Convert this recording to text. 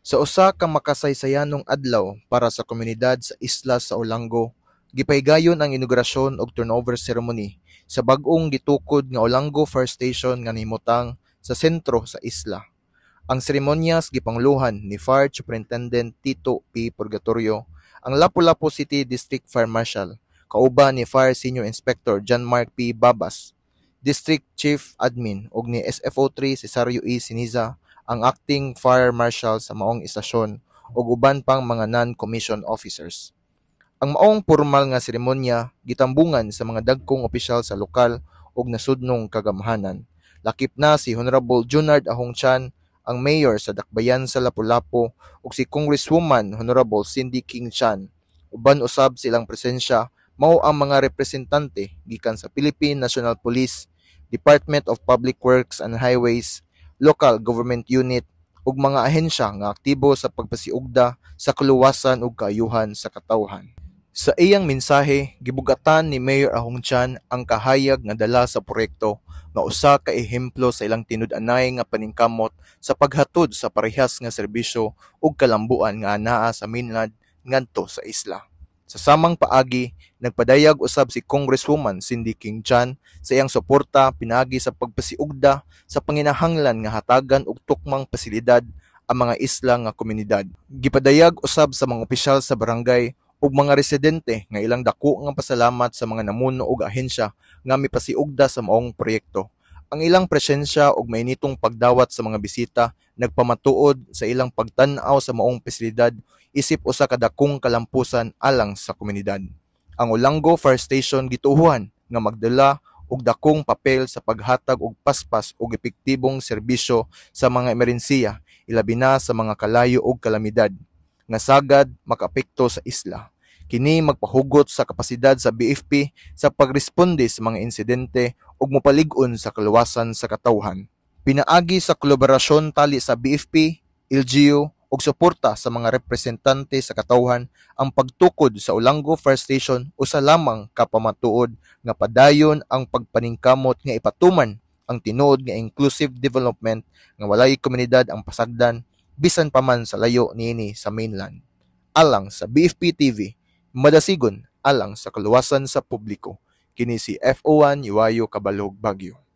Sa usa ka makasaysayanong adlaw para sa komunidad sa isla sa Olango, gipaygayon ang inaugurasyon ug turnover ceremony sa bag-ong gitukod nga Olango Fire Station nga nahimutang sa sentro sa isla. Ang seremonyas gipangluhan ni Fire Superintendent Tito P. Purgatorio, ang Lapu-Lapu City District Fire Marshal, kauban ni Fire Senior Inspector John Mark P. Babas, District Chief Admin ug ni SFO3 Cesario E. Siniza, ang acting fire marshal sa maong istasyon ug uban pang mga non-commissioned officers. Ang maong pormal nga seremonya gitambungan sa mga dagkong opisyal sa lokal ug nasudnong kagamhanan. Lakip na si Honorable Junard Ahong Chan, ang mayor sa Dakbayan sa Lapu-Lapu, ug si Congresswoman Honorable Cindy King Chan. Uban usab silang presensya mao ang mga representante gikan sa Philippine National Police, Department of Public Works and Highways, local government unit ug mga ahensya nga aktibo sa pagpasiugda sa kaluwasan ug kaayuhan sa katawhan. Sa iyang mensahe, gibugatan ni Mayor Ahong Chan ang kahayag nga dala sa proyekto nga usa ka ehemplo sa ilang tinud-anay nga paningkamot sa paghatod sa parehas nga serbisyo ug kalambuan nga anaa sa mainland ngadto sa isla. Sa samang paagi, nagpadayag usab si Congresswoman Cindy King Chan sa iyang suporta pinaagi sa pagpasiugda sa panginahanglan nga hatagan og tukmang pasilidad ang mga isla nga komunidad. Gipadayag usab sa mga opisyal sa barangay ug mga residente nga ilang dako nga pasalamat sa mga namuno ug ahensya nga mipasiugda sa maong proyekto. Ang ilang presensya ug mainitong pagdawat sa mga bisita nagpamatuod sa ilang pagtan-aw sa maong pasilidad isip usa ka dakong kalampusan alang sa komunidad. Ang Olango Fire Station gituohan nga magdala og dakong papel sa paghatag og paspas ug epektibong serbisyo sa mga emerhensiya, ilabi na sa mga kalayo ug kalamidad nga sagad makaapekto sa isla. Kini magpahugot sa kapasidad sa BFP sa pagresponde sa mga insidente ug mopalig-on sa kaluwasan sa katawhan. Pinaagi sa kolaborasyon tali sa BFP, LGU ug suporta sa mga representante sa katawhan ang pagtukod sa Olango Fire Station usa lamang ka pamatuod nga padayon ang pagpaningkamot nga ipatuman ang tinuod nga inclusive development nga walay komunidad ang pasagdan bisan pa man sa layo niini sa mainland. Alang sa BFP TV, madasigon alang sa kaluwasan sa publiko. Kini si FO1 Iwayo Kabalog Baguio.